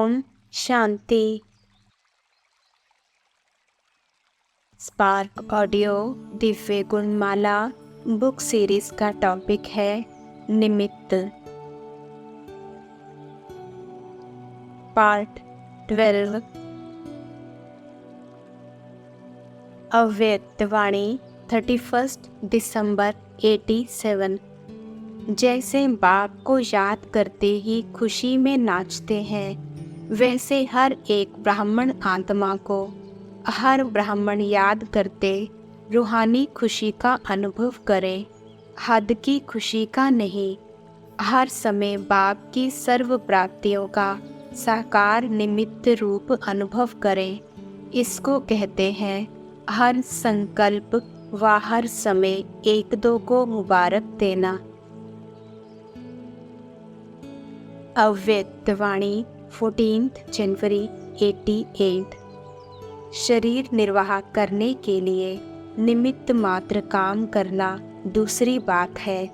Om Shanti. Spark audio Divya Gunmala book series का topic है निमित्त। पार्ट 12। अव्यक्तवाणी 31 दिसंबर 87। जैसे बाप को याद करते ही खुशी में नाचते हैं, वैसे हर एक ब्राह्मण आत्मा को हर ब्राह्मण याद करते रूहानी खुशी का अनुभव करे, हद की खुशी का नहीं। हर समय बाप की सर्व प्राप्तियों का साकार निमित्त रूप अनुभव करें। इसको कहते हैं हर संकल्प व हर समय एक दो को मुबारक देना। अव्यक्तवाणी 14 जनवरी 88। शरीर निर्वाह करने के लिए निमित्त मात्र काम करना दूसरी बात है,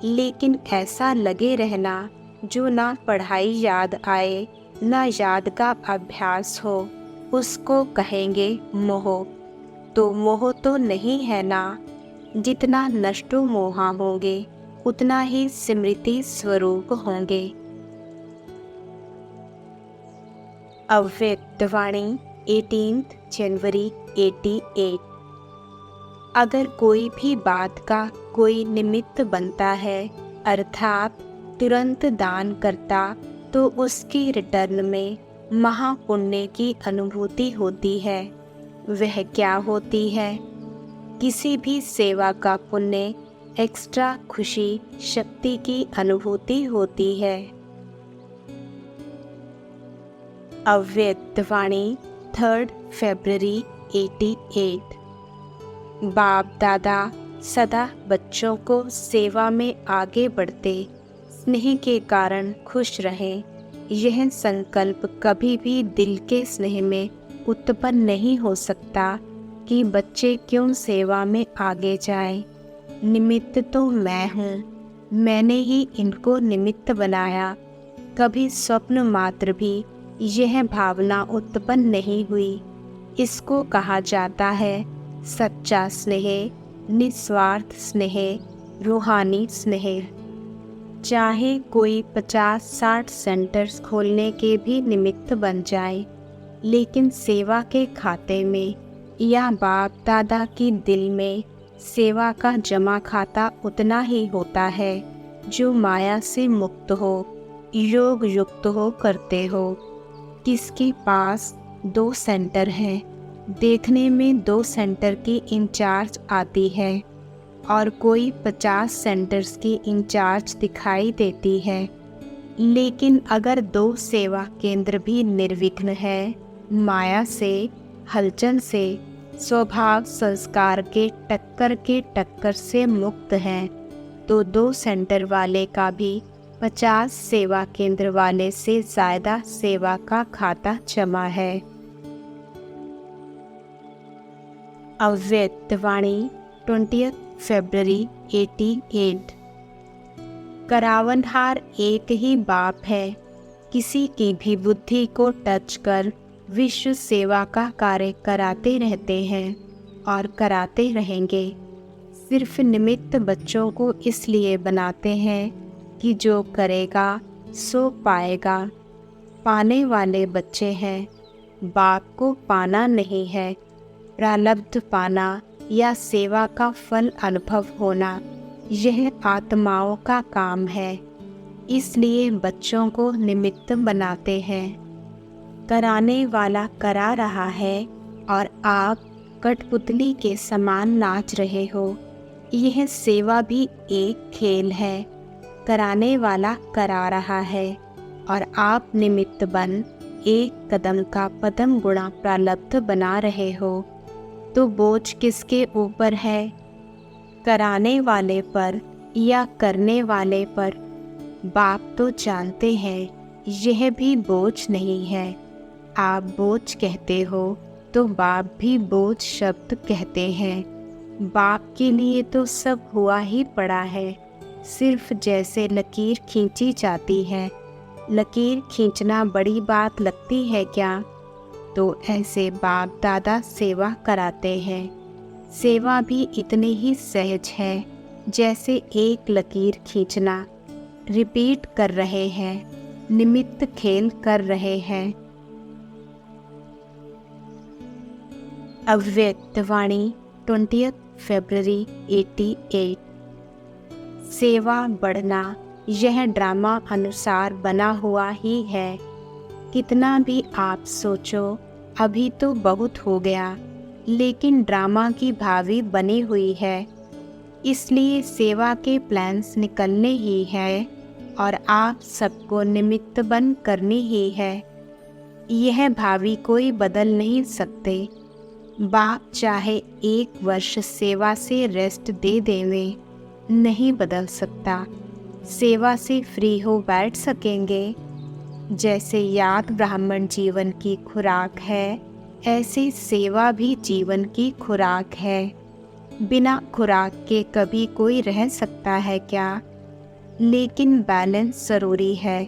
लेकिन ऐसा लगे रहना जो ना पढ़ाई याद आए ना याद का अभ्यास हो, उसको कहेंगे मोह। तो मोह तो नहीं है ना। जितना नष्टो मोहा होंगे उतना ही स्मृति स्वरूप होंगे। अव्यक्तवाणी 18 जनवरी 88। अगर कोई भी बात का कोई निमित्त बनता है, अर्थात तुरंत दान करता, तो उसकी रिटर्न में महापुण्य की अनुभूति होती है। वह क्या होती है? किसी भी सेवा का पुण्य एक्स्ट्रा खुशी शक्ति की अनुभूति होती है। अव्यक्तवाणी 3 फरवरी 88। बाप दादा सदा बच्चों को सेवा में आगे बढ़ते स्नेह के कारण खुश रहें। यह संकल्प कभी भी दिल के स्नेह में उत्पन्न नहीं हो सकता कि बच्चे क्यों सेवा में आगे जाएं। निमित्त तो मैं हूँ, मैंने ही इनको निमित्त बनाया। कभी स्वप्न मात्र भी यह भावना उत्पन्न नहीं हुई। इसको कहा जाता है सच्चा स्नेह, निस्वार्थ स्नेह, रूहानी स्नेह। चाहे कोई 50-60 सेंटर्स खोलने के भी निमित्त बन जाए, लेकिन सेवा के खाते में या बाप दादा की दिल में सेवा का जमा खाता उतना ही होता है जो माया से मुक्त हो, योग युक्त हो करते हो। किसके पास 2 सेंटर हैं, देखने में 2 सेंटर की इंचार्ज आती है और कोई 50 सेंटर्स की इंचार्ज दिखाई देती है, लेकिन अगर 2 सेवा केंद्र भी निर्विघ्न है, माया से, हलचल से, स्वभाव संस्कार के टक्कर से मुक्त हैं, तो 2 सेंटर वाले का भी 50 सेवा केंद्र वाले से ज़्यादा सेवा का खाता जमा है। अव्यक्तवाणी 20 फरवरी 88। करावनहार एक ही बाप है। किसी की भी बुद्धि को टच कर विश्व सेवा का कार्य कराते रहते हैं और कराते रहेंगे। सिर्फ निमित्त बच्चों को इसलिए बनाते हैं कि जो करेगा सो पाएगा। पाने वाले बच्चे हैं, बाप को पाना नहीं है। प्रारब्ध पाना या सेवा का फल अनुभव होना, यह आत्माओं का काम है। इसलिए बच्चों को निमित्त बनाते हैं। कराने वाला करा रहा है और आप कठपुतली के समान नाच रहे हो। यह सेवा भी एक खेल है। कराने वाला करा रहा है और आप निमित्त बन एक कदम का पदम गुणा प्रारब्ध बना रहे हो। तो बोझ किसके ऊपर है? कराने वाले पर या करने वाले पर? बाप तो जानते हैं यह भी बोझ नहीं है। आप बोझ कहते हो तो बाप भी बोझ शब्द कहते हैं। बाप के लिए तो सब हुआ ही पड़ा है। सिर्फ जैसे लकीर खींची जाती है लकीर खींचना बड़ी बात लगती है क्या? तो ऐसे बाप दादा सेवा कराते हैं। सेवा भी इतनी ही सहज है जैसे एक लकीर खींचना। रिपीट कर रहे हैं, निमित्त खेल कर रहे हैं। अव्यक्तवाणी 20 फरवरी 88। सेवा बढ़ना यह ड्रामा अनुसार बना हुआ ही है। कितना भी आप सोचो अभी तो बहुत हो गया, लेकिन ड्रामा की भावी बनी हुई है। इसलिए सेवा के प्लान्स निकलने ही है और आप सबको निमित्त बन करनी ही है। यह भावी कोई बदल नहीं सकते। बाप चाहे 1 वर्ष सेवा से रेस्ट दे देवे, नहीं बदल सकता। सेवा से फ्री हो बैठ सकेंगे। जैसे याद ब्राह्मण जीवन की खुराक है, ऐसे सेवा भी जीवन की खुराक है। बिना खुराक के कभी कोई रह सकता है क्या? लेकिन बैलेंस ज़रूरी है।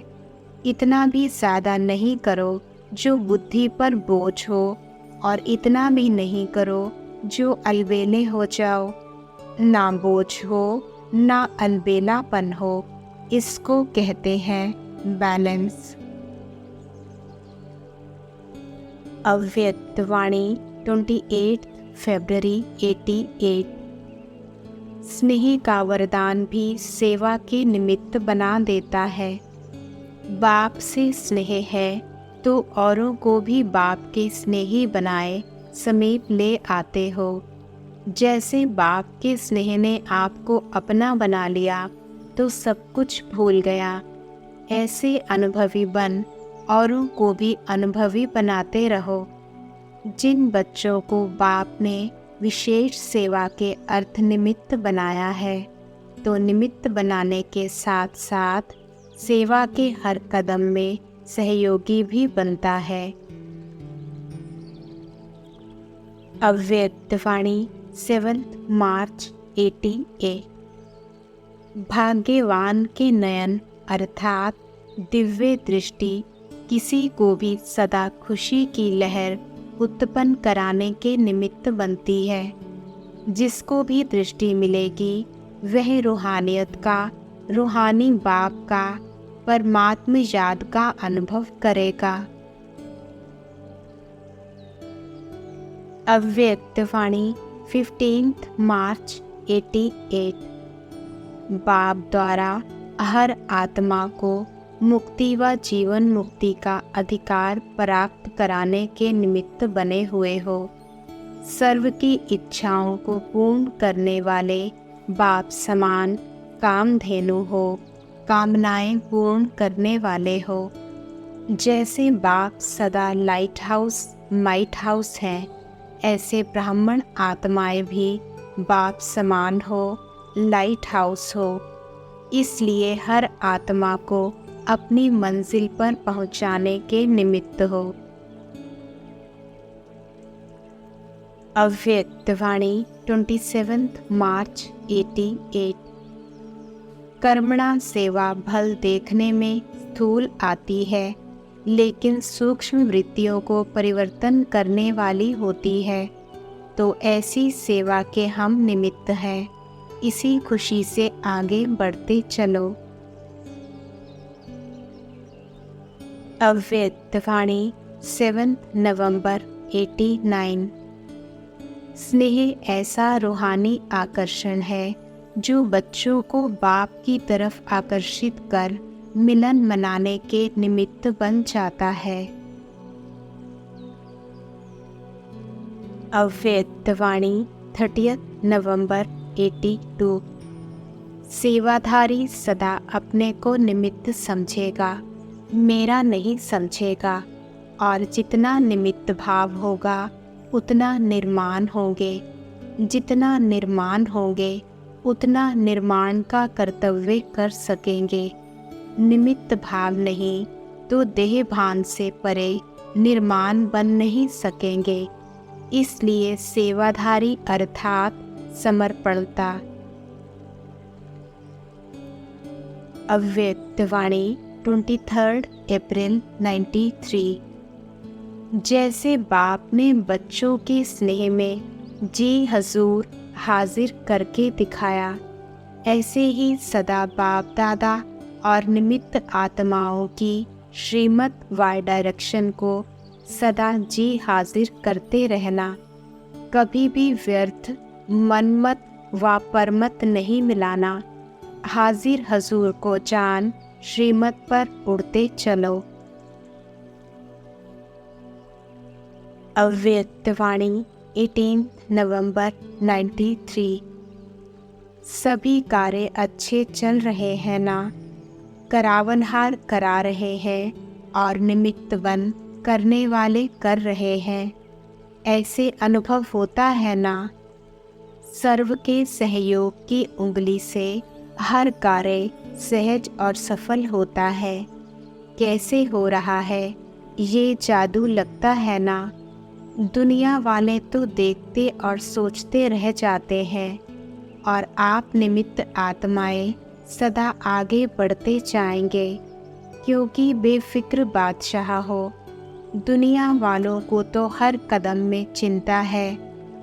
इतना भी ज़्यादा नहीं करो जो बुद्धि पर बोझ हो, और इतना भी नहीं करो जो अलबेले हो जाओ। ना बोझ हो ना अलबेलापन हो, इसको कहते हैं बैलेंस। अव्यक्तवाणी 28 फरवरी 88। स्नेह का वरदान भी सेवा के निमित्त बना देता है। बाप से स्नेह है तो औरों को भी बाप के स्नेही बनाए समीप ले आते हो। जैसे बाप के स्नेह ने आपको अपना बना लिया तो सब कुछ भूल गया। ऐसे अनुभवी बन औरों को भी अनुभवी बनाते रहो। जिन बच्चों को बाप ने विशेष सेवा के अर्थ निमित्त बनाया है, तो निमित्त बनाने के साथ साथ सेवा के हर कदम में सहयोगी भी बनता है। अव्यक्तवाणी 7 मार्च 88। भाग्यवान के नयन अर्थात दिव्य दृष्टि किसी को भी सदा खुशी की लहर उत्पन्न कराने के निमित्त बनती है। जिसको भी दृष्टि मिलेगी वह रूहानियत का, रूहानी बाप का, परमात्म याद का अनुभव करेगा। अव्यक्तवाणी 15 मार्च 88। बाप द्वारा हर आत्मा को मुक्ति व जीवन मुक्ति का अधिकार प्राप्त कराने के निमित्त बने हुए हो। सर्व की इच्छाओं को पूर्ण करने वाले बाप समान कामधेनु हो, कामनाएं पूर्ण करने वाले हो। जैसे बाप सदा लाइट हाउस माइट हाउस हैं, ऐसे ब्राह्मण आत्माएं भी बाप समान हो, लाइट हाउस हो। इसलिए हर आत्मा को अपनी मंजिल पर पहुंचाने के निमित्त हो। अव्यक्तवाणी 27 मार्च 88। कर्मणा सेवा भल देखने में स्थूल आती है, लेकिन सूक्ष्म वृत्तियों को परिवर्तन करने वाली होती है। तो ऐसी सेवा के हम निमित्त हैं। इसी खुशी से आगे बढ़ते चलो। अव्यक्तवाणी 7 नवंबर 89। स्नेह ऐसा रूहानी आकर्षण है जो बच्चों को बाप की तरफ आकर्षित कर मिलन मनाने के निमित्त बन जाता है। अव्यक्तवाणी 30 नवंबर 82। सेवाधारी सदा अपने को निमित्त समझेगा, मेरा नहीं समझेगा। और जितना निमित्त भाव होगा उतना निर्माण होंगे। जितना निर्माण होंगे उतना निर्माण का कर्तव्य कर सकेंगे। निमित्त भाव नहीं तो देह भान से परे निर्माण बन नहीं सकेंगे। इसलिए सेवाधारी अर्थात समर्पणता। अव्यक्तवाणी 23 अप्रैल 93। जैसे बाप ने बच्चों के स्नेह में जी हजूर हाजिर करके दिखाया, ऐसे ही सदा बाप दादा और निमित्त आत्माओं की श्रीमत व डायरेक्शन को सदा जी हाजिर करते रहना। कभी भी व्यर्थ मनमत व परमत नहीं मिलाना। हाजिर हजूर को जान श्रीमत पर उड़ते चलो। अव्यक्त वाणी 18 नवंबर 93। सभी कार्य अच्छे चल रहे हैं ना? करावनहार करा रहे हैं और निमित्त बन करने वाले कर रहे हैं, ऐसे अनुभव होता है ना? सर्व के सहयोग की उंगली से हर कार्य सहज और सफल होता है। कैसे हो रहा है ये जादू लगता है ना? दुनिया वाले तो देखते और सोचते रह जाते हैं और आप निमित्त आत्माएं सदा आगे बढ़ते जाएंगे, क्योंकि बेफिक्र बादशाह हो। दुनिया वालों को तो हर कदम में चिंता है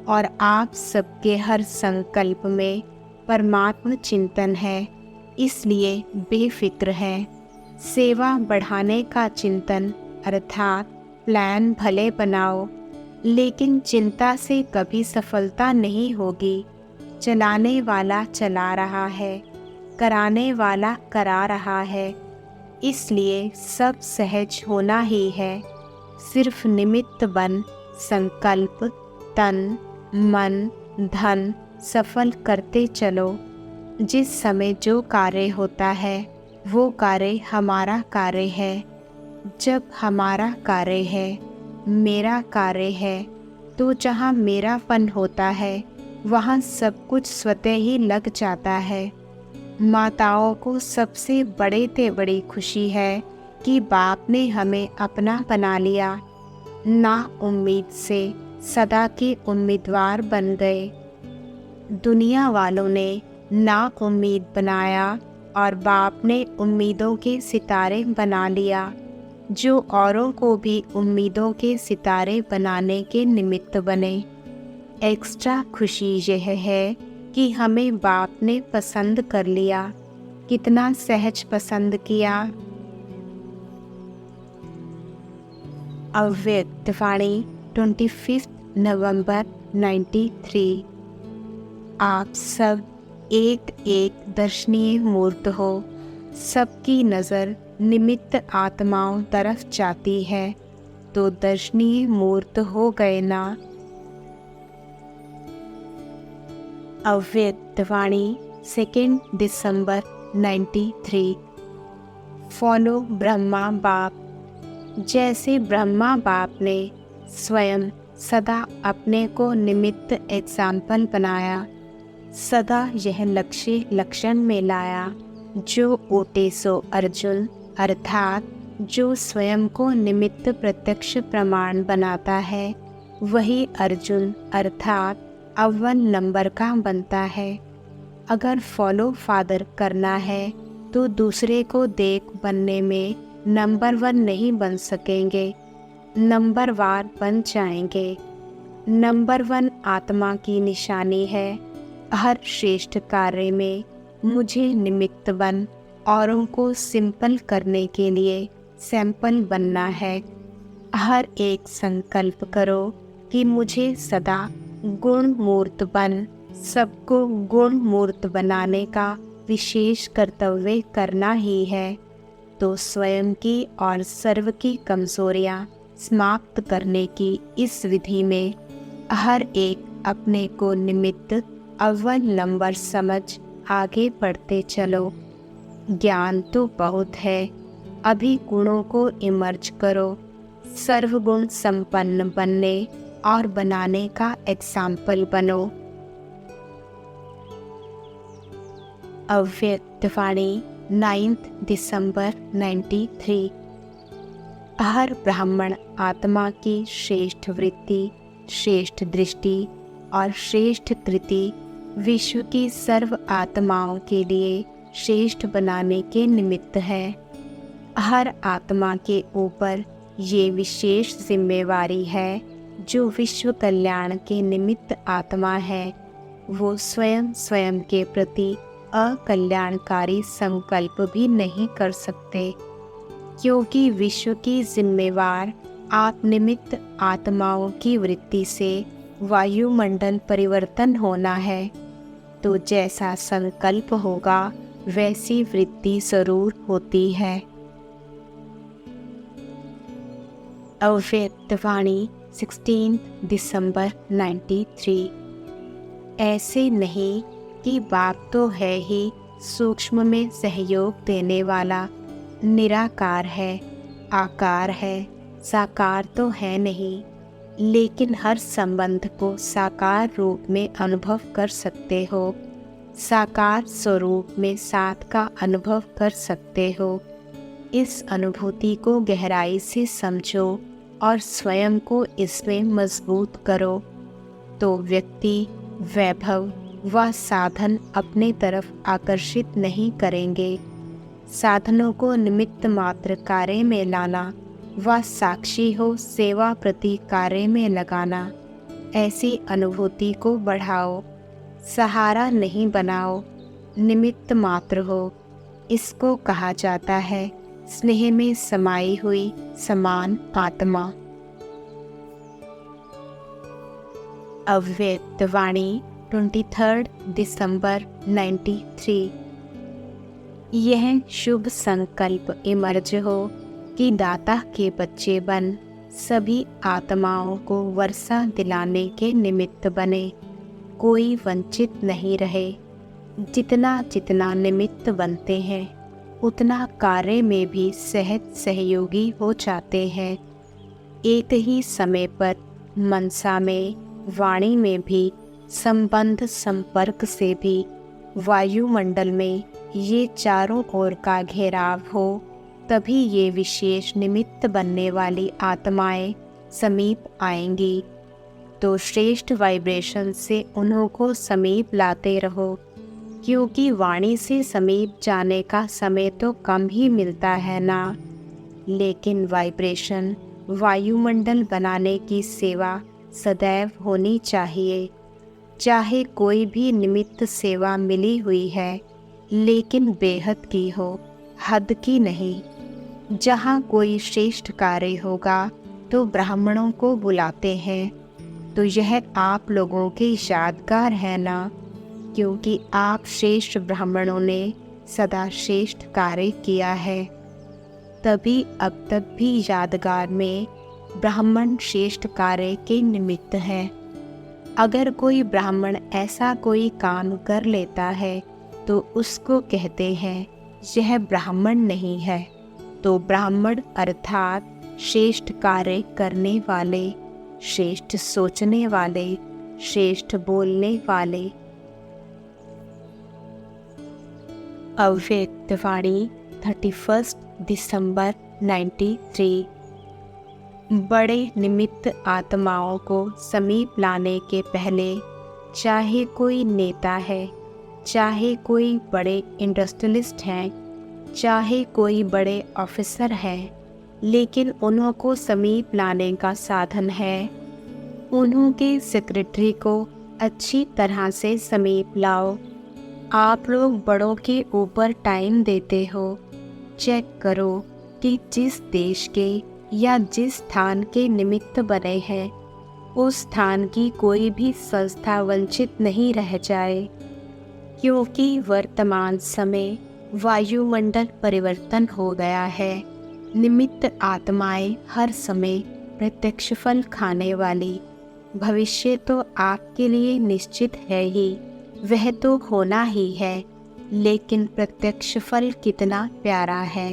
और आप सबके हर संकल्प में परमात्म चिंतन है, इसलिए बेफिक्र है। सेवा बढ़ाने का चिंतन अर्थात प्लान भले बनाओ, लेकिन चिंता से कभी सफलता नहीं होगी। चलाने वाला चला रहा है, कराने वाला करा रहा है, इसलिए सब सहज होना ही है। सिर्फ निमित्त बन संकल्प तन मन धन सफल करते चलो। जिस समय जो कार्य होता है वो कार्य हमारा कार्य है। जब हमारा कार्य है, मेरा कार्य है, तो जहाँ मेरापन होता है वहाँ सब कुछ स्वतः ही लग जाता है। माताओं को सबसे बड़े से बड़ी खुशी है कि बाप ने हमें अपना बना लिया। ना उम्मीद से सदा के उम्मीदवार बन गए। दुनिया वालों ने ना उम्मीद बनाया और बाप ने उम्मीदों के सितारे बना लिया, जो औरों को भी उम्मीदों के सितारे बनाने के निमित्त बने। एक्स्ट्रा खुशी यह है कि हमें बाप ने पसंद कर लिया। कितना सहज पसंद किया। अव्यक्त वाणी 25 नवंबर 93। आप सब एक एक दर्शनीय मूर्त हो। सबकी नज़र निमित्त आत्माओं तरफ जाती है, तो दर्शनीय मूर्त हो गए ना? अव्यक्त वाणी 2 दिसंबर 93। फॉलो ब्रह्मा बाप। जैसे ब्रह्मा बाप ने स्वयं सदा अपने को निमित्त एग्जाम्पल बनाया, सदा यह लक्ष्य लक्षण में लाया, जो ओटे सो अर्जुन अर्थात जो स्वयं को निमित्त प्रत्यक्ष प्रमाण बनाता है, वही अर्जुन अर्थात अव्वल नंबर का बनता है। अगर फॉलो फादर करना है तो दूसरे को देख बनने में नंबर 1 नहीं बन सकेंगे, नंबर वार बन जाएंगे। नंबर 1 आत्मा की निशानी है। हर श्रेष्ठ कार्य में मुझे निमित्त बन औरों को सिंपल करने के लिए सैंपल बनना है। हर एक संकल्प करो कि मुझे सदा गुण मूर्त बन सबको गुण मूर्त बनाने का विशेष कर्तव्य करना ही है, तो स्वयं की और सर्व की कमजोरियां समाप्त करने की इस विधि में हर एक अपने को निमित्त अव्वल नंबर समझ आगे बढ़ते चलो। ज्ञान तो बहुत है, अभी गुणों को इमर्ज करो। सर्वगुण संपन्न बनने और बनाने का एग्जाम्पल बनो। अव्यक्त वाणी 9 दिसंबर 93। हर ब्राह्मण आत्मा की श्रेष्ठ वृत्ति, श्रेष्ठ दृष्टि और श्रेष्ठ कृति विश्व की सर्व आत्माओं के लिए श्रेष्ठ बनाने के निमित्त है। हर आत्मा के ऊपर ये विशेष जिम्मेवारी है। जो विश्व कल्याण के निमित्त आत्मा है वो स्वयं स्वयं के प्रति अकल्याणकारी संकल्प भी नहीं कर सकते, क्योंकि विश्व की जिम्मेवार आप निमित्त आत्माओं की वृत्ति से वायुमंडल परिवर्तन होना है। तो जैसा संकल्प होगा वैसी वृत्ति जरूर होती है। अव्यक्तवाणी 16 दिसंबर 93। ऐसे नहीं कि बाप तो है ही सूक्ष्म में सहयोग देने वाला, निराकार है, आकार है, साकार तो है नहीं, लेकिन हर संबंध को साकार रूप में अनुभव कर सकते हो, साकार स्वरूप में साथ का अनुभव कर सकते हो। इस अनुभूति को गहराई से समझो और स्वयं को इसमें मजबूत करो, तो व्यक्ति, वैभव व साधन अपने तरफ आकर्षित नहीं करेंगे। साधनों को निमित्त मात्र कार्य में लाना व साक्षी हो सेवा प्रति कार्य में लगाना, ऐसी अनुभूति को बढ़ाओ। सहारा नहीं बनाओ, निमित्त मात्र हो। इसको कहा जाता है स्नेह में समाई हुई समान आत्मा। अव्यक्तवाणी 23 दिसंबर 93। यह शुभ संकल्प इमर्ज हो कि दाता के बच्चे बन सभी आत्माओं को वर्षा दिलाने के निमित्त बने, कोई वंचित नहीं रहे। जितना जितना निमित्त बनते हैं उतना कार्य में भी सहज सहयोगी हो जाते हैं। एक ही समय पर मनसा में, वाणी में भी, संबंध संपर्क से भी, वायुमंडल में ये चारों ओर का घेराव हो, तभी ये विशेष निमित्त बनने वाली आत्माएं समीप आएंगी। तो श्रेष्ठ वाइब्रेशन से उन्हों को समीप लाते रहो, क्योंकि वाणी से समीप जाने का समय तो कम ही मिलता है ना। लेकिन वाइब्रेशन वायुमंडल बनाने की सेवा सदैव होनी चाहिए। चाहे कोई भी निमित्त सेवा मिली हुई है, लेकिन बेहद की हो, हद की नहीं। जहाँ कोई श्रेष्ठ कार्य होगा तो ब्राह्मणों को बुलाते हैं, तो यह आप लोगों के यादगार है ना, क्योंकि आप श्रेष्ठ ब्राह्मणों ने सदा श्रेष्ठ कार्य किया है। तभी अब तक भी यादगार में ब्राह्मण श्रेष्ठ कार्य के निमित्त है। अगर कोई ब्राह्मण ऐसा कोई काम कर लेता है तो उसको कहते हैं यह ब्राह्मण नहीं है। तो ब्राह्मण अर्थात श्रेष्ठ कार्य करने वाले, श्रेष्ठ सोचने वाले, श्रेष्ठ बोलने वाले। अव्यक्तवाणी 31 दिसंबर 93। बड़े निमित्त आत्माओं को समीप लाने के पहले चाहे कोई नेता है, चाहे कोई बड़े इंडस्ट्रियलिस्ट हैं, चाहे कोई बड़े ऑफिसर हैं, लेकिन उन्हों को समीप लाने का साधन है उन्हों के सेक्रेटरी को अच्छी तरह से समीप लाओ। आप लोग बड़ों के ऊपर टाइम देते हो, चेक करो कि जिस देश के या जिस स्थान के निमित्त बने हैं उस स्थान की कोई भी संस्था वंचित नहीं रह जाए, क्योंकि वर्तमान समय वायुमंडल परिवर्तन हो गया है। निमित्त आत्माएं हर समय प्रत्यक्ष फल खाने वाली। भविष्य तो आपके लिए निश्चित है ही, वह तो होना ही है, लेकिन प्रत्यक्ष फल कितना प्यारा है।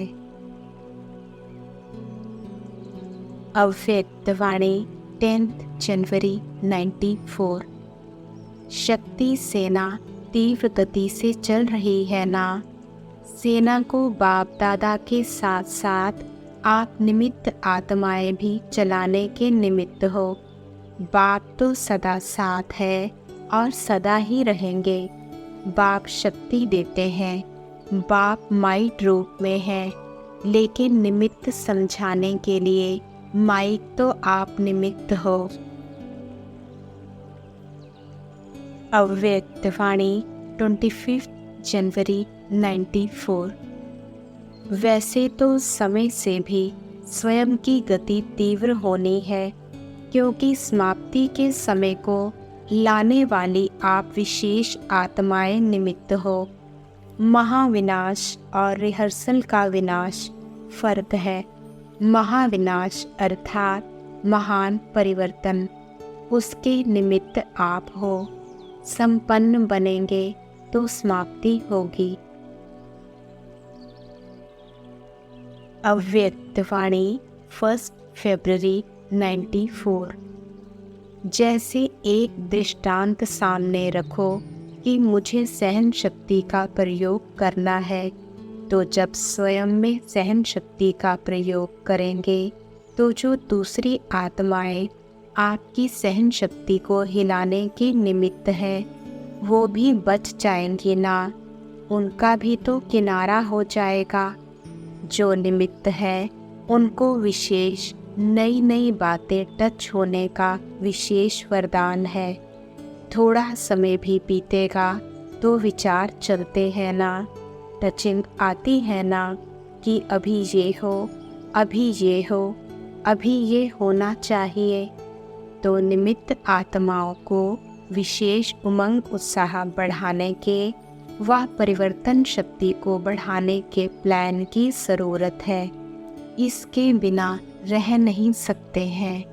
अव्यक्तवाणी 10 जनवरी 94। शक्ति सेना तीव्र गति से चल रही है ना। सेना को बाप दादा के साथ साथ आप निमित्त आत्माएं भी चलाने के निमित्त हो। बाप तो सदा साथ है और सदा ही रहेंगे। बाप शक्ति देते हैं, बाप माइट रूप में है, लेकिन निमित्त समझाने के लिए माइक तो आप निमित्त हो। अव्यक्तवाणी 25 जनवरी 94। वैसे तो समय से भी स्वयं की गति तीव्र होनी है, क्योंकि समाप्ति के समय को लाने वाली आप विशेष आत्माएं निमित्त हो। महाविनाश और रिहर्सल का विनाश फर्क है। महाविनाश अर्थात महान परिवर्तन, उसके निमित्त आप हो। संपन्न बनेंगे तो समाप्ति होगी। अव्यक्तवाणी 1 फरवरी 94। जैसे एक दृष्टांत सामने रखो कि मुझे सहन शक्ति का प्रयोग करना है, तो जब स्वयं में सहन शक्ति का प्रयोग करेंगे तो जो दूसरी आत्माएं आपकी सहन शक्ति को हिलाने के निमित्त है वो भी बच जाएंगी ना, उनका भी तो किनारा हो जाएगा। जो निमित्त है उनको विशेष नई नई बातें टच होने का विशेष वरदान है। थोड़ा समय भी बीतेगा तो विचार चलते हैं ना, टचिंग आती है ना कि अभी ये हो, अभी ये हो, अभी ये होना चाहिए। तो निमित्त आत्माओं को विशेष उमंग उत्साह बढ़ाने के व परिवर्तन शक्ति को बढ़ाने के प्लान की ज़रूरत है। इसके बिना रह नहीं सकते हैं।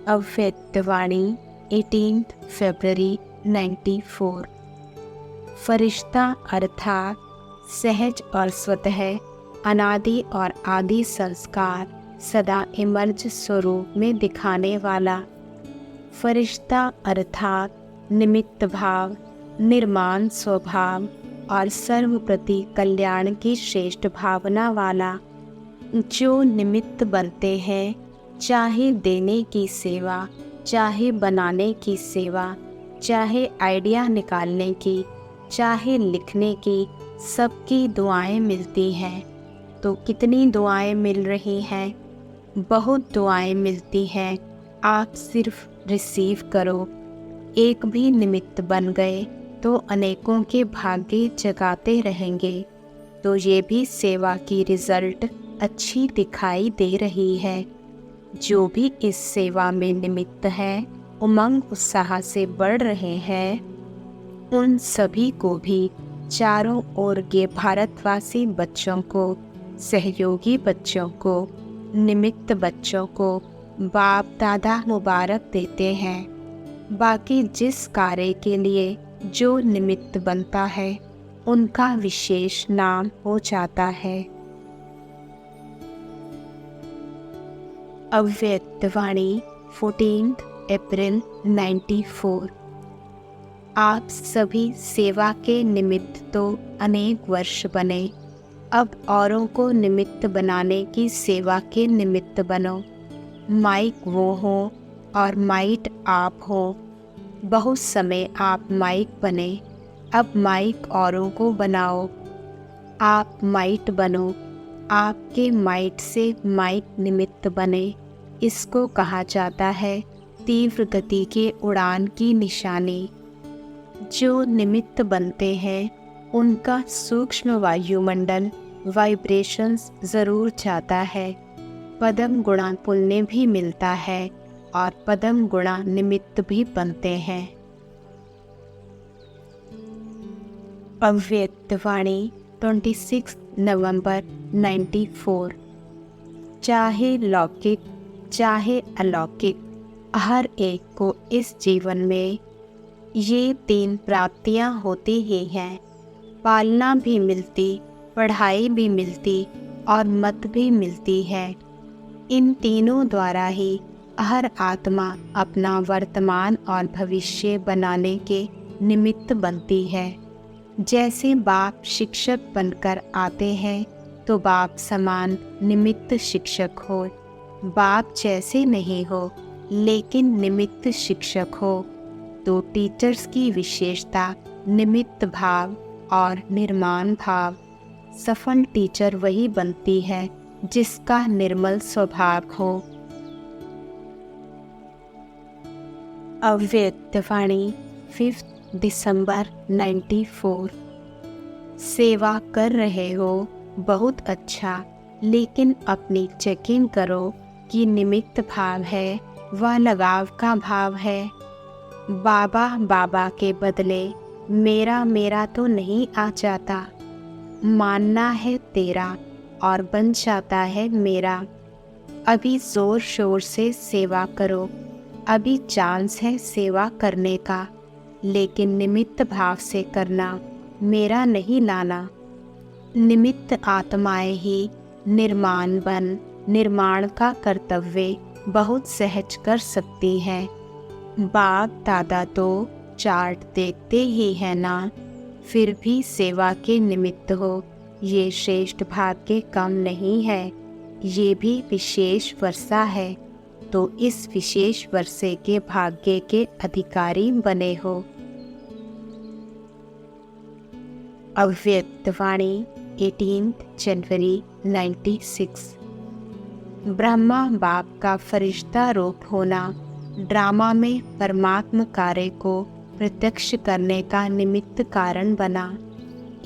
अव्यक्तवाणी 18 फरवरी 94। फरिश्ता अर्थात सहज और स्वतः अनादि और आदि संस्कार सदा इमर्ज स्वरूप में दिखाने वाला। फरिश्ता अर्थात निमित्त भाव, निर्माण स्वभाव और सर्व प्रति कल्याण की श्रेष्ठ भावना वाला। जो निमित्त बनते हैं, चाहे देने की सेवा, चाहे बनाने की सेवा, चाहे आइडिया निकालने की, चाहे लिखने की, सबकी दुआएं मिलती हैं। तो कितनी दुआएं मिल रही हैं? बहुत दुआएं मिलती हैं। आप सिर्फ रिसीव करो। एक भी निमित्त बन गए तो अनेकों के भाग्य जगाते रहेंगे। तो ये भी सेवा की रिजल्ट अच्छी दिखाई दे रही है। जो भी इस सेवा में निमित्त है, उमंग उत्साह से बढ़ रहे हैं, उन सभी को भी चारों ओर के भारतवासी बच्चों को, सहयोगी बच्चों को, निमित्त बच्चों को बाप दादा मुबारक देते हैं। बाकी जिस कार्य के लिए जो निमित्त बनता है उनका विशेष नाम हो जाता है। अव्यक्तवाणी 14 अप्रैल 94। आप सभी सेवा के निमित्त तो अनेक वर्ष बने, अब औरों को निमित्त बनाने की सेवा के निमित्त बनो। माइक वो हो और माइट आप हो। बहुत समय आप माइक बने, अब माइक औरों को बनाओ। आप माइट बनो, आपके माइट से माइक निमित्त बने। इसको कहा जाता है तीव्र गति के उड़ान की निशानी। जो निमित्त बनते हैं उनका सूक्ष्म वायुमंडल वाइब्रेशंस ज़रूर जाता है। पदम गुणा पुण्य भी मिलता है और पदम गुणा निमित्त भी बनते हैं। अव्यक्तवाणी 26 नवंबर 94। चाहे लौकिक चाहे अलौकिक, हर एक को इस जीवन में ये 3 प्राप्तियां होती ही हैं। पालना भी मिलती, पढ़ाई भी मिलती और मत भी मिलती है। इन तीनों द्वारा ही हर आत्मा अपना वर्तमान और भविष्य बनाने के निमित्त बनती है। जैसे बाप शिक्षक बनकर आते हैं तो बाप समान निमित्त शिक्षक हो। बाप जैसे नहीं हो लेकिन निमित्त शिक्षक हो। तो टीचर्स की विशेषता निमित्त भाव, और निर्माण भाव। सफल टीचर वही बनती है जिसका निर्मल स्वभाव हो। अव्यक्तवाणी 5 दिसंबर 94। सेवा कर रहे हो बहुत अच्छा, लेकिन अपनी चेकिंग करो कि निमित्त भाव है व लगाव का भाव है। बाबा बाबा के बदले मेरा मेरा तो नहीं आ जाता, मानना है तेरा और बन जाता है मेरा। अभी जोर शोर से सेवा करो, अभी चांस है सेवा करने का, लेकिन निमित्त भाव से करना, मेरा नहीं लाना। निमित्त आत्माएं ही निर्माण बन निर्माण का कर्तव्य बहुत सहज कर सकती हैं। बाप दादा तो चार्ट देखते ही है ना, फिर भी सेवा के निमित्त हो, ये श्रेष्ठ भाग्य कम नहीं है, ये भी विशेष वर्षा है, तो इस विशेष वर्षे के भाग्य के अधिकारी बने हो। अव्यक्तवाणी 18 जनवरी 96। ब्रह्मा बाप का फरिश्ता रूप होना ड्रामा में परमात्म कार्य को प्रत्यक्ष करने का निमित्त कारण बना।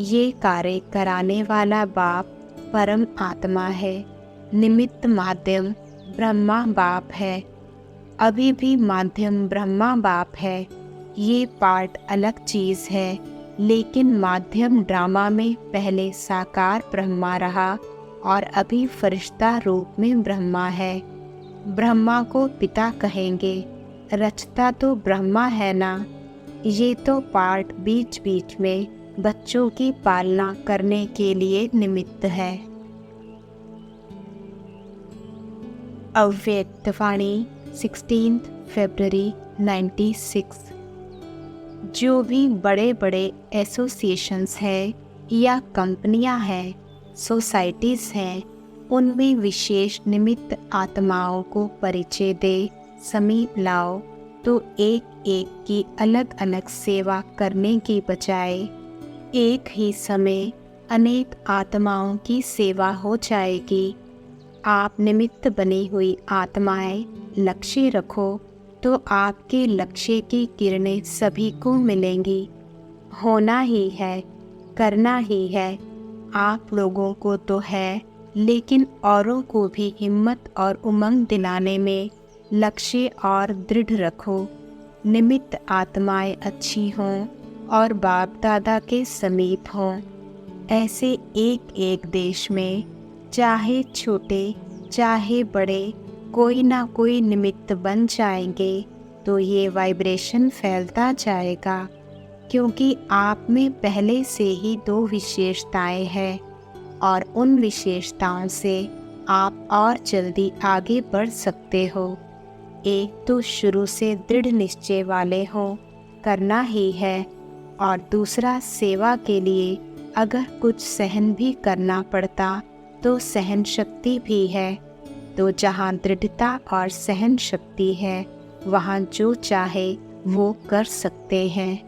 ये कार्य कराने वाला बाप परम आत्मा है, निमित्त माध्यम ब्रह्मा बाप है। अभी भी माध्यम ब्रह्मा बाप है, ये पार्ट अलग चीज़ है, लेकिन माध्यम ड्रामा में पहले साकार ब्रह्मा रहा और अभी फरिश्ता रूप में ब्रह्मा है। ब्रह्मा को पिता कहेंगे, रचता तो ब्रह्मा है ना। ये तो पार्ट बीच बीच में बच्चों की पालना करने के लिए निमित्त है। अव्यक्तवाणी 16 फरवरी 96। जो भी बड़े बड़े एसोसिएशंस हैं या कंपनियां हैं, सोसाइटीज़ हैं, उनमें विशेष निमित्त आत्माओं को परिचय दे समीप लाओ, तो एक एक की अलग अलग सेवा करने की बजाय एक ही समय अनेक आत्माओं की सेवा हो जाएगी। आप निमित्त बनी हुई आत्माएं लक्ष्य रखो तो आपके लक्ष्य की किरणें सभी को मिलेंगी। होना ही है, करना ही है। आप लोगों को तो है, लेकिन औरों को भी हिम्मत और उमंग दिलाने में लक्ष्य और दृढ़ रखो। निमित्त आत्माएं अच्छी हों और बाप दादा के समीप हों। ऐसे एक एक देश में, चाहे छोटे चाहे बड़े, कोई ना कोई निमित्त बन जाएंगे, तो ये वाइब्रेशन फैलता जाएगा, क्योंकि आप में पहले से ही 2 विशेषताएं हैं और उन विशेषताओं से आप और जल्दी आगे बढ़ सकते हो। एक तो शुरू से दृढ़ निश्चय वाले हो, करना ही है, और दूसरा सेवा के लिए अगर कुछ सहन भी करना पड़ता तो सहन शक्ति भी है। तो जहाँ दृढ़ता और सहन शक्ति है, वहाँ जो चाहे वो कर सकते हैं।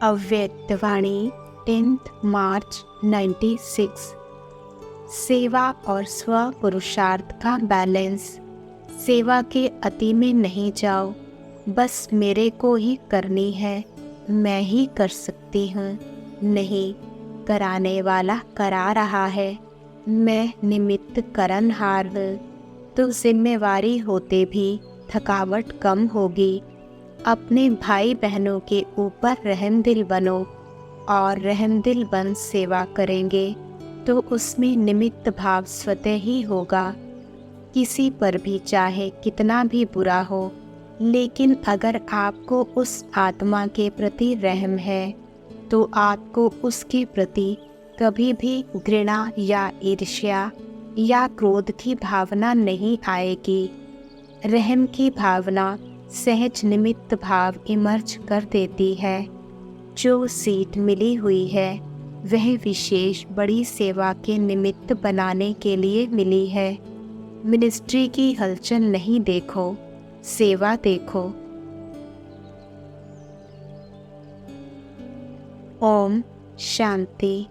अव्यक्तवाणी 10 मार्च 96। सेवा और स्व पुरुषार्थ का बैलेंस। सेवा के अति में नहीं जाओ, बस मेरे को ही करनी है, मैं ही कर सकती हूँ। नहीं, कराने वाला करा रहा है, मैं निमित्त करनहार हूँ। तो जिम्मेवारी होते भी थकावट कम होगी। अपने भाई बहनों के ऊपर रहमदिल बनो, और रहमदिल बन सेवा करेंगे तो उसमें निमित्त भाव स्वतः ही होगा। किसी पर भी चाहे कितना भी बुरा हो, लेकिन अगर आपको उस आत्मा के प्रति रहम है तो आपको उसके प्रति कभी भी घृणा या ईर्ष्या या क्रोध की भावना नहीं आएगी। रहम की भावना सहज निमित्त भाव इमर्ज कर देती है। जो सीट मिली हुई है वह विशेष बड़ी सेवा के निमित्त बनाने के लिए मिली है। मिनिस्ट्री की हलचल नहीं देखो, सेवा देखो। ओम शांति।